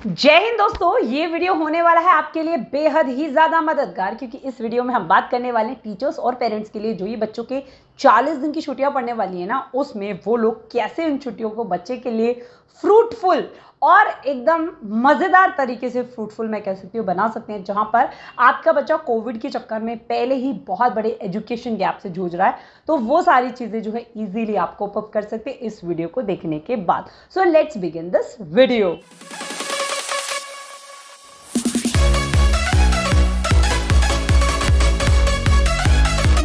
जय हिंद दोस्तों, ये वीडियो होने वाला है आपके लिए बेहद ही ज़्यादा मददगार, क्योंकि इस वीडियो में हम बात करने वाले हैं टीचर्स और पेरेंट्स के लिए जो ये बच्चों के 40 दिन की छुट्टियां पड़ने वाली है ना, उसमें वो लोग कैसे उन छुट्टियों को बच्चे के लिए फ्रूटफुल और एकदम मज़ेदार तरीके से फ्रूटफुल मैं कह सकती हूँ बना सकते हैं, जहां पर आपका बच्चा कोविड के चक्कर में पहले ही बहुत बड़े एजुकेशन गैप से जूझ रहा है। तो वो सारी चीज़ें जो है इजीली आप कोप अप कर सकते हैं इस वीडियो को देखने के बाद। So let's begin this video.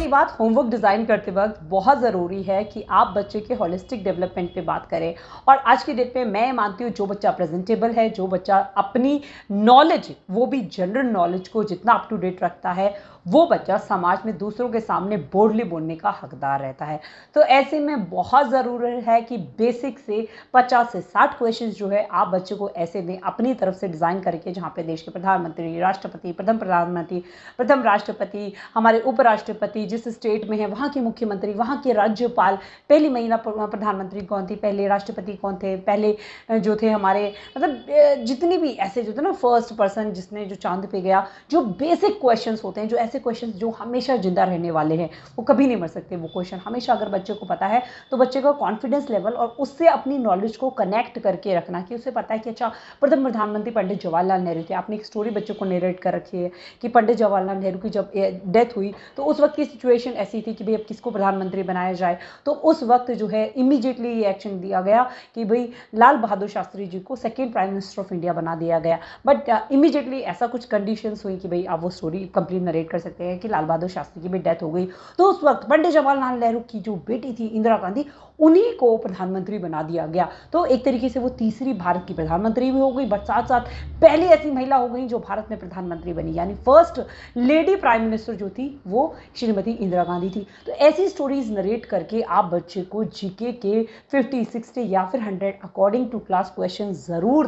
बात होमवर्क डिज़ाइन करते वक्त बहुत ज़रूरी है कि आप बच्चे के होलिस्टिक डेवलपमेंट पे बात करें। और आज की डेट में मैं मानती हूँ जो बच्चा प्रेजेंटेबल है, जो बच्चा अपनी नॉलेज, वो भी जनरल नॉलेज को जितना अप टू डेट रखता है, वो बच्चा समाज में दूसरों के सामने बोल्डली बोलने का हकदार रहता है। तो ऐसे में बहुत ज़रूरी है कि बेसिक से 50 से 60 क्वेश्चंस जो है आप बच्चे को ऐसे में अपनी तरफ से डिज़ाइन करके, जहाँ पे देश के प्रधानमंत्री, राष्ट्रपति, प्रथम प्रधानमंत्री, प्रथम राष्ट्रपति, हमारे उपराष्ट्रपति जिस स्टेट में है वहाँ के मुख्यमंत्री, वहाँ के राज्यपाल, पहली महिला प्रधानमंत्री कौन थी, पहले राष्ट्रपति कौन थे, पहले जो थे हमारे मतलब जितनी भी ऐसे जो थे ना फर्स्ट पर्सन जिसने जो चांद पे गया, जो बेसिक क्वेश्चंस होते हैं, जो ऐसे क्वेश्चंस जो हमेशा जिंदा रहने वाले हैं, वो कभी नहीं मर सकते। वो क्वेश्चन हमेशा अगर बच्चे को पता है तो बच्चे का कॉन्फिडेंस लेवल और उससे अपनी नॉलेज को कनेक्ट करके रखना कि उसे पता है कि अच्छा प्रथम प्रधानमंत्री पंडित जवाहरलाल नेहरू थे। आपने एक स्टोरी बच्चों को नरेट कर रखी है कि पंडित जवाहरलाल नेहरू की जब डेथ हुई तो उस वक्त की सिचुएशन ऐसी थी कि भाई अब किसको प्रधानमंत्री बनाया जाए। तो उस वक्त जो है इमीडिएटली ये एक्शन दिया गया कि भाई लाल बहादुर शास्त्री जी को second prime minister of India बना दिया गया। बट इमीडिएटली ऐसा कुछ कंडीशंस हुई कि भाई आप वो स्टोरी कंप्लीट नरेट कर सकते हैं कि लाल बहादुर शास्त्री की भी डेथ हो गई। तो उस वक्त पंडित जवाहरलाल नेहरू की जो बेटी थी इंदिरा गांधी, उन्हीं को प्रधानमंत्री बना दिया गया। तो एक तरीके से वो तीसरी भारत की प्रधानमंत्री भी हो गई, बट साथ साथ पहली ऐसी महिला हो गई जो भारत में प्रधानमंत्री बनी, यानी फर्स्ट लेडी प्राइम मिनिस्टर जो थी वो श्रीमती इंदिरा गांधी थी। तो ऐसी स्टोरीज नरेट करके आप बच्चे को जीके के 50, 60 या फिर 100 अकॉर्डिंग टू क्लास क्वेश्चन ज़रूर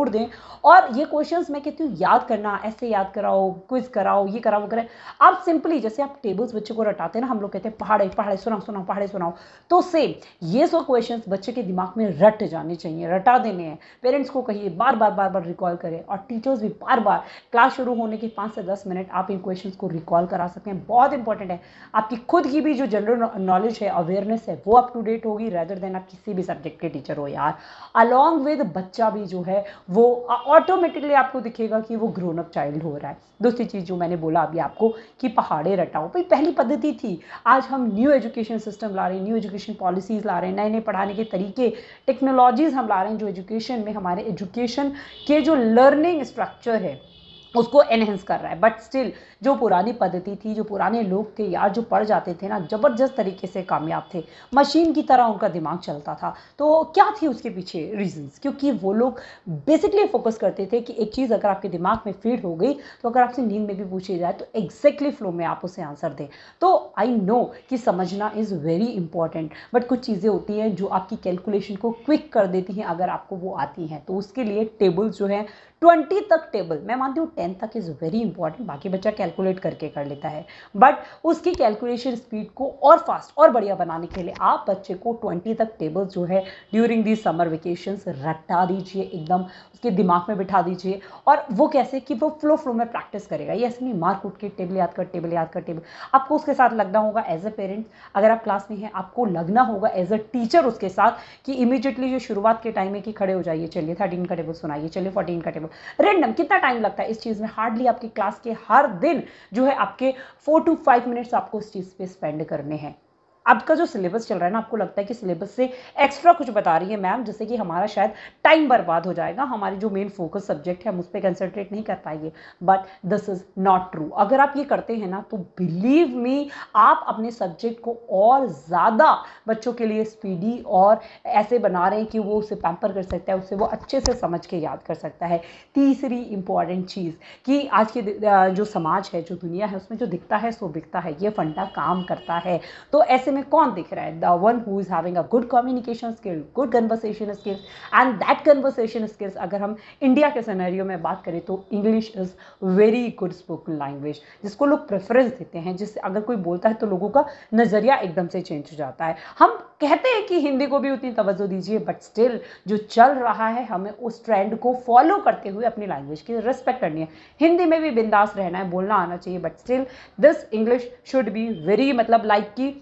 दें। और ये क्वेश्चंस मैं कहती हूँ याद करना, ऐसे याद कराओ, क्विज कराओ, ये कराओ, वो कराओ। आप सिंपली जैसे आप टेबल्स बच्चे को रटाते हैं ना, हम लोग कहते हैं पहाड़े पहाड़े सुनाओ पहाड़े सुनाओ, तो सेम ये 100 क्वेश्चंस बच्चे के दिमाग में रट जाने चाहिए, रटा देने हैं। पेरेंट्स को कहिए बार बार रिकॉल करें, और टीचर्स भी बार बार क्लास शुरू होने के 5 से 10 मिनट आप इन क्वेश्चंस को रिकॉल करा सकते हैं। बहुत इंपॉर्टेंट है, आपकी खुद की भी जो जनरल नॉलेज है, अवेयरनेस है, वो अप टू डेट होगी रेदर देन आप किसी भी सब्जेक्ट के टीचर हो यार। अलॉन्ग विद बच्चा भी जो है वो ऑटोमेटिकली आपको दिखेगा कि वो ग्रोन अप चाइल्ड हो रहा है। दूसरी चीज़ जो मैंने बोला अभी आपको कि पहाड़े रटाओ, भाई पहली पद्धति थी। आज हम न्यू एजुकेशन सिस्टम ला रहे हैं, न्यू एजुकेशन पॉलिसीज़ ला रहे हैं, नए पढ़ाने के तरीके, टेक्नोलॉजीज़ हम ला रहे हैं जो एजुकेशन में हमारे एजुकेशन के जो लर्निंग स्ट्रक्चर है उसको एनहेंस कर रहा है। बट स्टिल जो पुरानी पद्धति थी, जो पुराने लोग थे यार, जो पढ़ जाते थे ना, ज़बरदस्त तरीके से कामयाब थे, मशीन की तरह उनका दिमाग चलता था। तो क्या थी उसके पीछे रीजंस? क्योंकि वो लोग बेसिकली फोकस करते थे कि एक चीज़ अगर आपके दिमाग में फीड हो गई तो अगर आपसे नींद में भी पूछी जाए तो एग्जैक्टली फ्लो में आप उसे आंसर दें। तो आई नो कि समझना इज़ वेरी इंपॉर्टेंट, बट कुछ चीज़ें होती हैं जो आपकी कैलकुलेशन को क्विक कर देती हैं अगर आपको वो आती हैं। तो उसके लिए टेबल्स जो है 20 तक टेबल, मैं मानती हूँ 10 तक इज़ वेरी इंपॉर्टेंट, बाकी बच्चा कैलकुलेट करके कर लेता है, बट उसकी कैलकुलेशन स्पीड को और फास्ट और बढ़िया बनाने के लिए आप बच्चे को 20 तक टेबल्स जो है ड्यूरिंग दी समर वेकेशंस रटा दीजिए, एकदम उसके दिमाग में बिठा दीजिए। और वो कैसे कि वो फ्लो में प्रैक्टिस करेगा, ये ऐसे नहीं मार कूट के टेबल याद कर। आपको उसके साथ लगना होगा एज ए पेरेंट, अगर आप क्लास में हैं आपको लगना होगा एज अ टीचर उसके साथ कि इमीडिएटली जो शुरुआत के टाइम है कि खड़े हो जाइए, चलिए 13 का टेबल सुनाइए, चलिए 14 का टेबल। रैंडम कितना टाइम लगता है इस चीज़ में? हार्डली आपकी क्लास के हर दिन जो है आपके 4 to 5 मिनट्स आपको इस चीज़ पे स्पेंड करने हैं। आपका जो सिलेबस चल रहा है ना, आपको लगता है कि सिलेबस से एक्स्ट्रा कुछ बता रही है मैम, जिससे कि हमारा शायद टाइम बर्बाद हो जाएगा, हमारी जो मेन फोकस सब्जेक्ट है हम उस पर कंसंट्रेट नहीं कर पाएंगे। But this is not true. अगर आप ये करते हैं ना तो बिलीव मी, आप अपने सब्जेक्ट को और ज़्यादा बच्चों के लिए स्पीडी और ऐसे बना रहे हैं कि वो उसे पैम्पर कर सकता है, उससे वो अच्छे से समझ के याद कर सकता है। तीसरी इंपॉर्टेंट चीज़ कि आज के जो समाज है, जो दुनिया है, उसमें जो दिखता है सो बिकता है, ये फंडा काम करता है। तो ऐसे में कौन दिख रहा है? The one who is having a good communication skill, good conversation skills, and that conversation skills अगर हम इंडिया के सिनेरियो में बात करें तो English is very good spoken language, जिसको लोग प्रेफरेंस देते हैं, जिससे अगर कोई बोलता है तो लोगों का नज़रिया एकदम से चेंज हो जाता है। हम कहते हैं कि हिंदी को भी उतनी तवज्जो दीजिए, बट स्टिल जो चल रहा है हमें उस ट्रेंड को फॉलो करते हुए अपनी लैंग्वेज की रिस्पेक्ट करनी है। हिंदी में भी बिंदास रहना है, बोलना आना चाहिए, but still this English should be very मतलब लाइक कि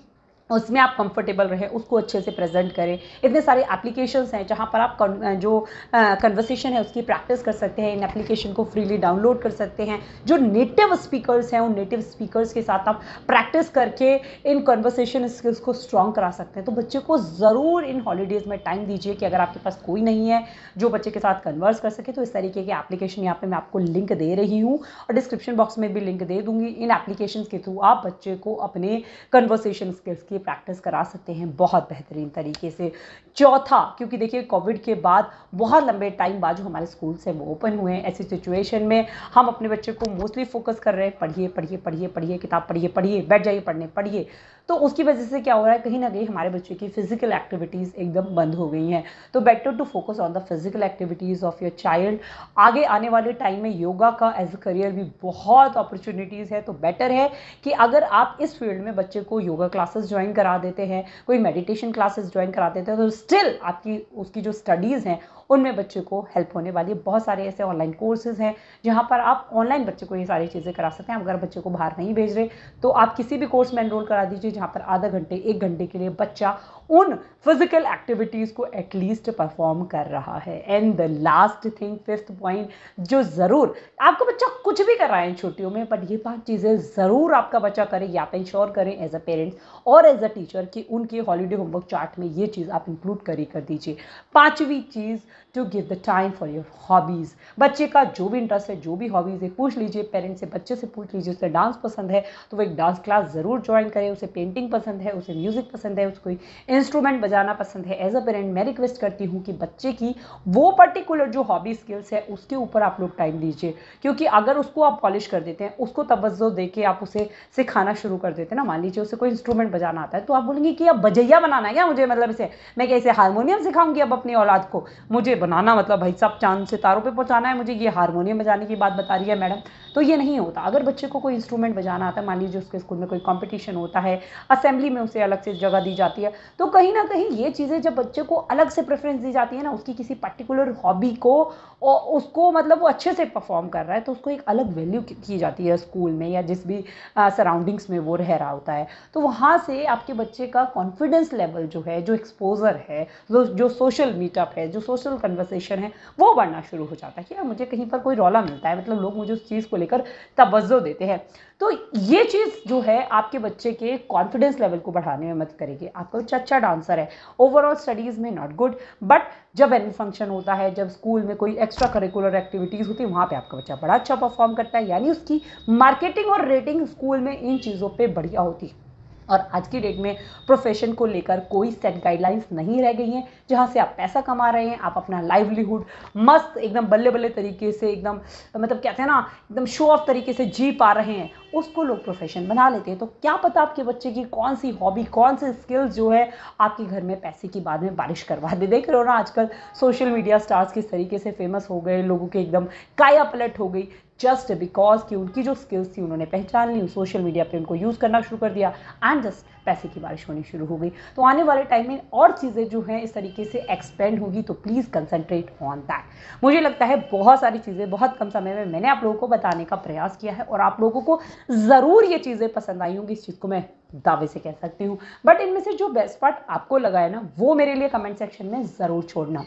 उसमें आप कंफर्टेबल रहें, उसको अच्छे से प्रेजेंट करें। इतने सारे एप्लीकेशंस हैं जहाँ पर आप जो कन्वर्सेशन है उसकी प्रैक्टिस कर सकते हैं। इन एप्लीकेशन को फ्रीली डाउनलोड कर सकते हैं। जो नेटिव स्पीकर्स हैं उन नेटिव स्पीकर्स के साथ आप प्रैक्टिस करके इन कन्वर्सेशन स्किल्स को स्ट्रॉन्ग करा सकते हैं। तो बच्चे को ज़रूर इन हॉलीडेज़ में टाइम दीजिए कि अगर आपके पास कोई नहीं है जो बच्चे के साथ कन्वर्स कर सके, तो इस तरीके के एप्लीकेशन यहाँ पर मैं आपको लिंक दे रही हूँ और डिस्क्रिप्शन बॉक्स में भी लिंक दे दूँगी। इन एप्लीकेशन के थ्रू आप बच्चे को अपने कन्वर्सेशन स्किल्स की प्रैक्टिस करा सकते हैं बहुत बेहतरीन तरीके से। चौथा, क्योंकि देखिए कोविड के बाद बहुत लंबे टाइम बाद जो हमारे स्कूल्स हैं वो ओपन हुए हैं, ऐसी सिचुएशन में हम अपने बच्चे को मोस्टली फोकस कर रहे हैं, पढ़िए पढ़िए पढ़िए पढ़िए, किताब पढ़िए पढ़िए, बैठ जाइए पढ़ने पढ़िए। तो उसकी वजह से क्या हो रहा है, कहीं ना कहीं हमारे बच्चे की फिजिकल एक्टिविटीज़ एकदम बंद हो गई हैं। तो better to focus on the physical activities of your child. आगे आने वाले टाइम में योगा का एज अ करियर भी बहुत अपॉर्चुनिटीज़ है, तो बेटर है कि अगर आप इस फील्ड में बच्चे को योगा क्लासेस ज्वाइन करा देते हैं, कोई मेडिटेशन क्लासेस ज्वाइन करा देते हैं, तो स्टिल आपकी उसकी जो स्टडीज़ हैं उनमें बच्चे को हेल्प होने वाली। बहुत सारे ऐसे ऑनलाइन कोर्सेज हैं जहाँ पर आप ऑनलाइन बच्चे को ये सारी चीज़ें करा सकते हैं। अगर बच्चे को बाहर नहीं भेज रहे तो आप किसी भी कोर्स में एनरोल करा दीजिए जहाँ पर आधा घंटे 1 घंटे के लिए बच्चा उन फिजिकल एक्टिविटीज़ को एटलीस्ट परफॉर्म कर रहा है। And the last thing, 5th point, जो ज़रूर आपका बच्चा कुछ भी कर रहा है छुट्टियों में, बट ये 5 चीज़ें ज़रूर आपका बच्चा करे, या आप इंश्योर करें एज अ पेरेंट्स और एज अ टीचर कि उनके हॉलीडे होमवर्क चार्ट में ये चीज़ आप इंक्लूड कर दीजिए। 5वीं चीज़, to give the time for your hobbies. बच्चे का जो भी इंटरेस्ट है, जो भी हॉबीज़ है, पूछ लीजिए पेरेंट्स से, बच्चे से पूछ लीजिए। उसे डांस पसंद है तो वो एक डांस क्लास ज़रूर ज्वाइन करे, उसे पेंटिंग पसंद है, उसे म्यूज़िक पसंद है, उसको इंस्ट्रूमेंट बजाना पसंद है। एज अ पेरेंट मैं रिक्वेस्ट करती हूँ कि बच्चे की वो पर्टिकुलर जो हॉबी स्किल्स है उसके ऊपर आप लोग टाइम दीजिए, क्योंकि अगर उसको आप पॉलिश कर देते हैं, उसको तवज्जो दे के आप उसे सिखाना शुरू कर देते हैं ना, मान लीजिए उसे कोई इंस्ट्रूमेंट बजाना आता है तो आप बोलेंगे कि अब बजैया बनाना है क्या मुझे, मतलब इसे मैं कैसे हारमोनियम सिखाऊंगी अब अपनी औलाद को, मुझे बनाना मतलब भाई सब चांद सितारों पे पहुंचाना है, मुझे ये हारमोनियम बजाने की बात बता रही है मैडम। तो ये नहीं होता। अगर बच्चे को कोई इंस्ट्रूमेंट बजाना आता है, मान लीजिए उसके स्कूल में कोई कंपटीशन होता है, असेंबली में उसे अलग से जगह दी जाती है, तो कहीं ना कहीं ये चीज़ें जब बच्चे को अलग से प्रेफरेंस दी जाती है ना, उसकी किसी पर्टिकुलर हॉबी को और उसको मतलब वो अच्छे से परफॉर्म कर रहा है तो उसको एक अलग वैल्यू की जाती है स्कूल में या जिस भी सराउंडिंग्स में वो रह रहा होता है। तो वहाँ से आपके बच्चे का कॉन्फिडेंस लेवल जो है, जो एक्सपोजर है, जो सोशल मीटअप है, जो सोशल कन्वर्सेशन है, वो बढ़ना शुरू हो जाता है कि यार मुझे कहीं पर कोई रौला मिलता है, मतलब लोग मुझे उस चीज़ को लेकर तवज्जो देते हैं। तो ये चीज़ जो है आपके बच्चे के कॉन्फिडेंस लेवल को बढ़ाने में मदद करेगी। आपका बच्चा अच्छा डांसर है, ओवरऑल स्टडीज़ में नॉट गुड, बट जब एनुअल फंक्शन होता है, जब स्कूल में कोई एक्स्ट्रा करिकुलर एक्टिविटीज़ होती है, वहाँ पे आपका बच्चा बड़ा अच्छा परफॉर्म करता है, यानी उसकी मार्केटिंग और रेटिंग स्कूल में इन चीज़ों पे बढ़िया होती है। और आज की डेट में प्रोफेशन को लेकर कोई सेट गाइडलाइंस नहीं रह गई हैं, जहाँ से आप पैसा कमा रहे हैं, आप अपना लाइवलीहुड मस्त एकदम बल्ले बल्ले तरीके से एकदम मतलब कहते हैं ना एकदम शो ऑफ तरीके से जी पा रहे हैं, उसको लोग प्रोफेशन बना लेते हैं। तो क्या पता आपके बच्चे की कौन सी हॉबी, कौन से स्किल्स जो है आपके घर में पैसे की बाद में बारिश करवा दे। देख रहे हो ना आजकल सोशल मीडिया स्टार्स किस तरीके से फेमस हो गए, लोगों के एकदम काया पलट हो गई, जस्ट बिकॉज कि उनकी जो स्किल्स थी उन्होंने पहचान ली, सोशल मीडिया पे उनको यूज़ करना शुरू कर दिया एंड जस्ट पैसे की बारिश होनी शुरू हो गई। तो आने वाले टाइम में और चीज़ें जो हैं इस तरीके से एक्सपेंड होगी, तो प्लीज़ कंसंट्रेट ऑन दैट। मुझे लगता है बहुत सारी चीज़ें बहुत कम समय में मैंने आप लोगों को बताने का प्रयास किया है और आप लोगों को ज़रूर ये चीज़ें पसंद आई होंगी, इस चीज़ को मैं दावे से कह सकती हूँ। बट इनमें से जो बेस्ट पार्ट आपको लगा है ना, वो मेरे लिए कमेंट सेक्शन में ज़रूर छोड़ना।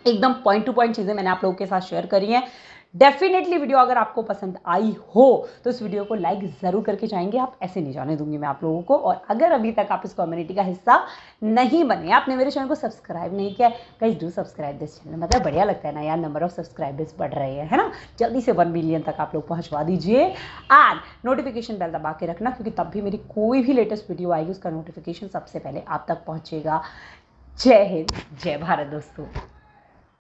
एकदम पॉइंट टू पॉइंट चीज़ें मैंने आप लोगों के साथ शेयर करी हैं। डेफिनेटली वीडियो अगर आपको पसंद आई हो तो इस वीडियो को लाइक ज़रूर करके जाएंगे, आप ऐसे नहीं जाने दूंगी मैं आप लोगों को। और अगर अभी तक आप इस कम्युनिटी का हिस्सा नहीं बने, आपने मेरे चैनल को सब्सक्राइब नहीं किया, guys do subscribe this channel. मतलब बढ़िया लगता है ना यार, नंबर ऑफ सब्सक्राइबर्स बढ़ रहे हैं, है ना। जल्दी से 1 मिलियन तक आप लोग पहुँचवा दीजिए एंड नोटिफिकेशन बेल दबा के रखना, क्योंकि तब भी मेरी कोई भी लेटेस्ट वीडियो आएगी उसका नोटिफिकेशन सबसे पहले आप तक पहुँचेगा। जय हिंद, जय भारत दोस्तों।